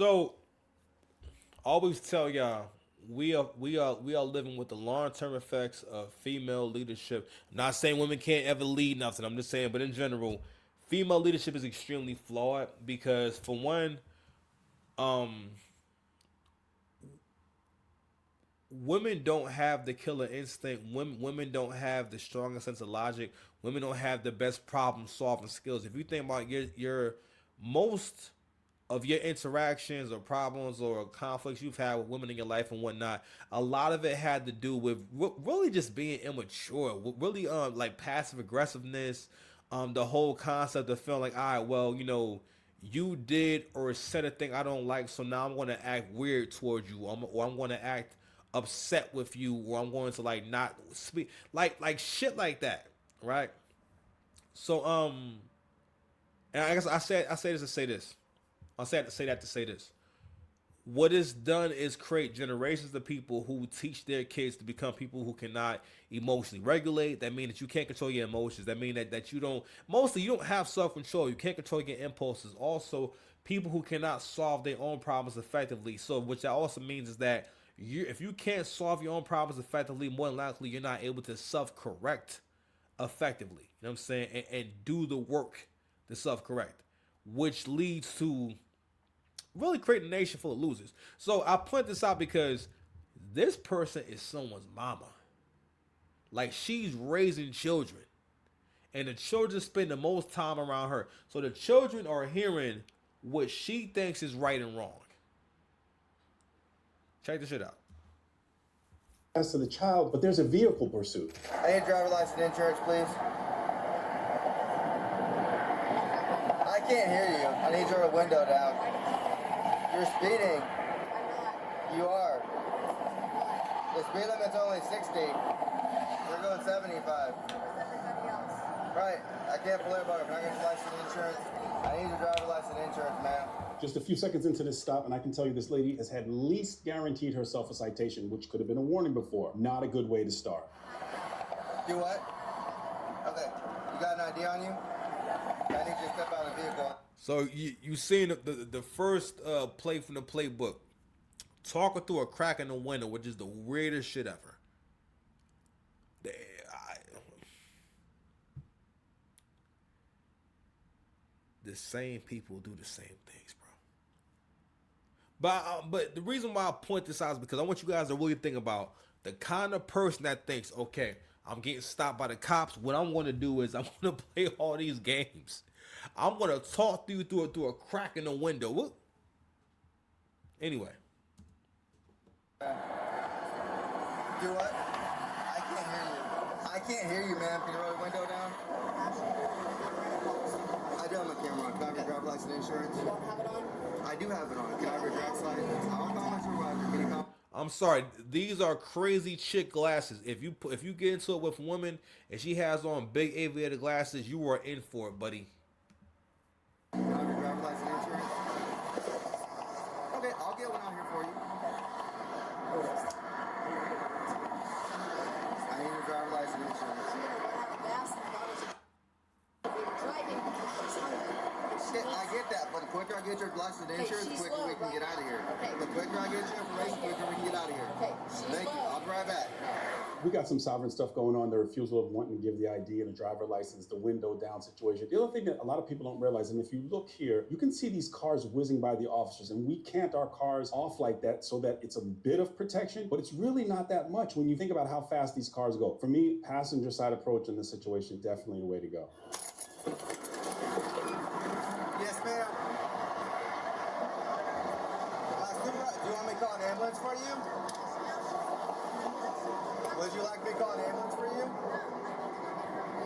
So always tell y'all we are living with the long term effects of female leadership. I'm not saying women can't ever lead nothing. I'm just saying, but in general, female leadership is extremely flawed because for one, um, women don't have the killer instinct. Women don't have the strongest sense of logic. Women don't have the best problem solving skills. If you think about your most of your interactions or problems or conflicts you've had with women in your life and whatnot, a lot of it had to do with really just being immature, really like passive aggressiveness, the whole concept of feeling like, all right, well, you did or said a thing I don't like, so now I'm going to act weird towards you, or I'm going to act upset with you, or I'm going to like not speak like shit like that, right? So and I guess I say this to say this. I'll say that to say this. What is done is create generations of people who teach their kids to become people who cannot emotionally regulate. That means that you can't control your emotions. That means that you don't, mostly you don't have self-control. You can't control your impulses. Also, people who cannot solve their own problems effectively. So which that also means is that if you can't solve your own problems effectively, more than likely you're not able to self-correct effectively. You know what I'm saying? And do the work to self-correct, which leads to really create a nation full of losers. So I point this out because this person is someone's mama. Like she's raising children. And the children spend the most time around her. So the children are hearing what she thinks is right and wrong. Check this shit out. As to the child, but there's a vehicle pursuit. I need driver license and insurance, please. I can't hear you. I need your window down. You're speeding. You are. The speed limit's only 60. You're going 75. Right. I can't believe about it. I'm not going to license and insurance. I need your driver license and insurance, ma'am. Just a few seconds into this stop, and I can tell you this lady has had at least guaranteed herself a citation, which could have been a warning before. Not a good way to start. Do what? Okay. You got an ID on you? I need you to step out of the vehicle. So you seen the first play from the playbook. Talking through a crack in the window, which is the weirdest shit ever. The same people do the same things, bro. But the reason why I point this out is because I want you guys to really think about the kind of person that thinks, okay, I'm getting stopped by the cops. What I'm going to do is I'm going to play all these games. I'm going to talk to you through a crack in the window. Whoop. Anyway. Do what? I can't hear you. I can't hear you, man. Can you roll the window down? I do have my camera on. Can I have your driver's license and insurance? You don't have it on? I do have it on. Can I have your driver's license? I'll call my supervisor. Can you call? I'm sorry. These are crazy chick glasses. If you get into it with a woman and she has on big aviator glasses, you are in for it, buddy. Can I have your driver's license and insurance? Okay, I'll get one out here for you. I need your driver's license and insurance. I get that, but the quicker I get your license and insurance, the quicker we can get out of here. Okay. The quicker I get your information, the quicker we can get out of here. Okay. Thank you. I'll drive back. We got some sovereign stuff going on, the refusal of wanting to give the ID and a driver license, the window down situation. The other thing that a lot of people don't realize, and if you look here, you can see these cars whizzing by the officers, and we cant our cars off like that so that it's a bit of protection, but it's really not that much when you think about how fast these cars go. For me, passenger side approach in this situation, definitely a way to go. Yes, ma'am. Do you want me to call an ambulance for you? Would you like me to call an ambulance for you?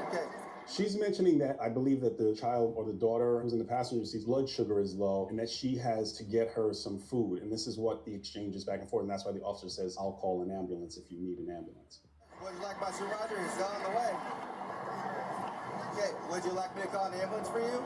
Okay. She's mentioning that I believe that the child or the daughter who's in the passenger seat's blood sugar is low and that she has to get her some food. And this is what the exchange is back and forth. And that's why the officer says, I'll call an ambulance if you need an ambulance. Would you like my supervisor? He's still on the way. Okay. Would you like me to call an ambulance for you?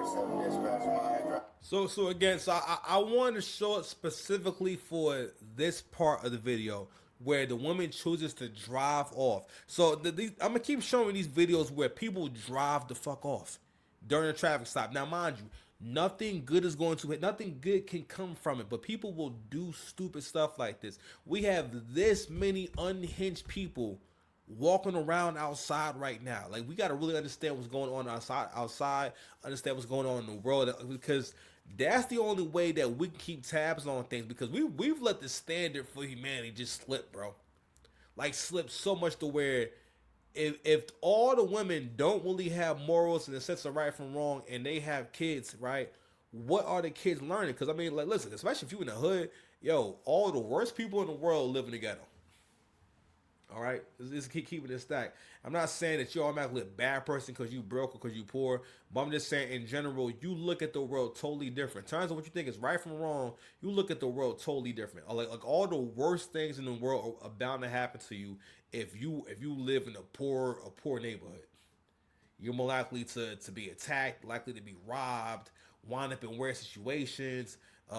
07 dispatch, my address. So again, I wanted to show it specifically for this part of the video where the woman chooses to drive off. So I'm gonna keep showing these videos where people drive the fuck off during a traffic stop. Now, mind you, Nothing good is going to hit. Nothing good can come from it. But people will do stupid stuff like this. We have this many unhinged people walking around outside right now. Like we got to really understand what's going on outside, understand what's going on in the world, because that's the only way that we can keep tabs on things, because we've let the standard for humanity just slip, bro. Like slip so much to where if all the women don't really have morals and a sense of right from wrong, and they have kids, right? What are the kids learning? Because I mean, like, listen, especially if you in the hood, yo, all the worst people in the world living together. All right, let's keep keeping it stacked. I'm not saying that you're automatically a bad person because you broke or because you poor, but I'm just saying in general, you look at the world totally different. In terms of what you think is right from wrong, you look at the world totally different. Like all the worst things in the world are bound to happen to you if you live in a poor neighborhood. You're more likely to be attacked, likely to be robbed, wind up in weird situations,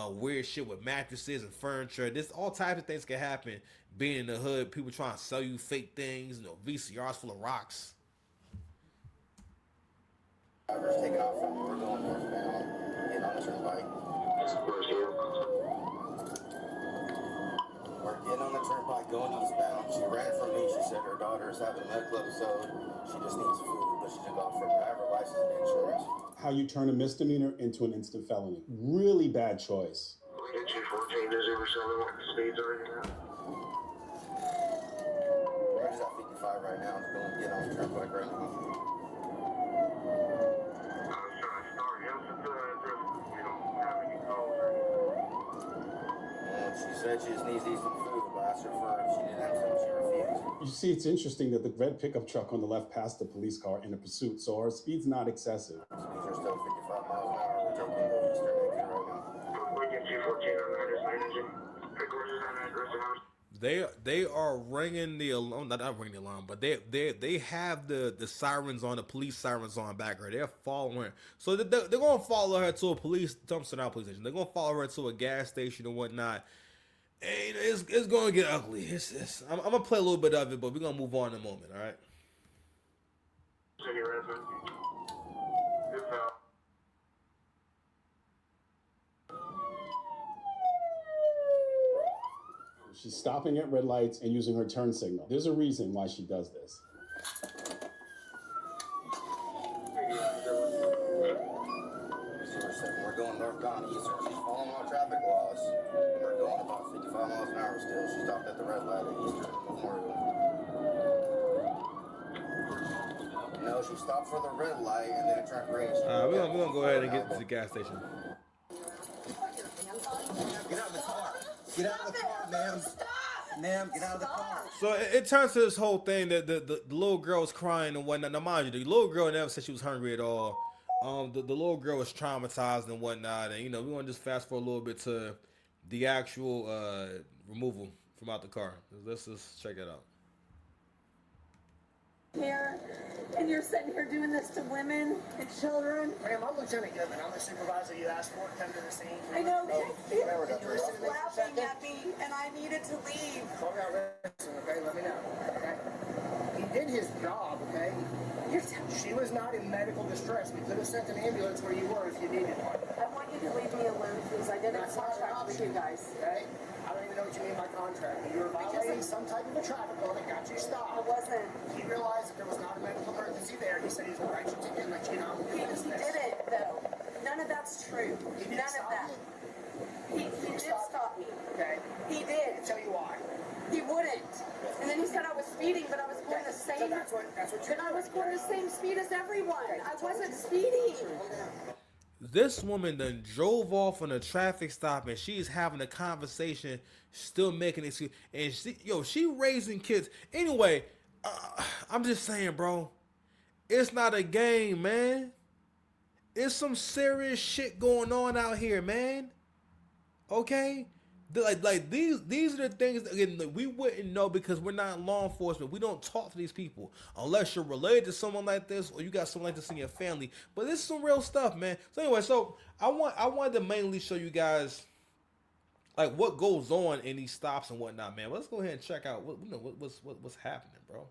weird shit with mattresses and furniture. This all types of things can happen being in the hood. People trying to sell you fake things, VCRs full of rocks. Drivers taking off from we're going northbound, getting on the turnpike. We're getting on the turnpike going eastbound. She ran from me. She said her daughter is having a medical episode. She just needs food, but she took off from driver license and insurance. How you turn a misdemeanor into an instant felony. Really bad choice. Get you 14 days over 7, what the speeds are you now? We're just at 55 right now. It's going to get on the turnpike right now. I was trying to start yesterday, we don't have any calls or anything. And she said she just needs to eat some food, but I asked her for if she didn't have some, she refused. You see, it's interesting that the red pickup truck on the left passed the police car in a pursuit, so our speed's not excessive. Speeds are still 55 miles an hour. We're taking the eastern exit right now. We get you 14 on that, is energy. Headquarters on address and house. They are ringing the alarm, not ringing the alarm, but they have the sirens on, the police sirens on back her. They're following her, so they're gonna follow her to a police dumpster, not a police station. They're gonna follow her to a gas station and whatnot. And it's gonna get ugly. I'm gonna play a little bit of it, but we're gonna move on in a moment. All right. City resident. This She's stopping at red lights and using her turn signal. There's a reason why she does this. We're going northbound eastern. She's following our traffic laws. We're going about 55 miles an hour still. She stopped at the red light at Eastern Memorial. No, she stopped for the red light and then it turned green. We're gonna go ahead and get to the gas station. Get out of the car. Get out of the car, ma'am. Ma'am, get out of the car. So it turns to this whole thing that the little girl was crying and whatnot. Now, mind you, the little girl never said she was hungry at all. The little girl was traumatized and whatnot, and we want to just fast forward a little bit to the actual removal from out the car. Let's just check it out. Here, and you're sitting here doing this to women and children. Ma'am, I'm Lieutenant Goodman. I'm the supervisor you asked for to come to the scene. I know he whatever, was that's right. laughing at me, and I needed to leave. Slow down, listen, okay? Let me know, okay? He did his job, okay? She was not in medical distress. We could have sent an ambulance where you were if you needed one. I want you to leave me alone, please. I didn't That's not an contract with option, you guys. okay? I don't even know what you mean by contract. You were violating some type of a traffic law that got you I stopped. wasn't. He realized that there was not a medical emergency there. He said he was going to write you a ticket and let you know. He didn't, though. None of that's true. He did None of stop that. you. He did stop me. Okay? He did. I'll tell you why. He wouldn't. And then he said I was speeding, but I was going the So same. that's what But I was going the same speed as everyone. I wasn't speeding. This woman done drove off on a traffic stop, and she's having a conversation, still making excuse, and she raising kids. Anyway, I'm just saying, bro, it's not a game, man. It's some serious shit going on out here, man. Okay? Like these are the things that, again, we wouldn't know because we're not in law enforcement. We don't talk to these people unless you're related to someone like this or you got someone like this in your family. But this is some real stuff, man. So anyway, I wanted to mainly show you guys like what goes on in these stops and whatnot, man. But let's go ahead and check out what's happening, bro.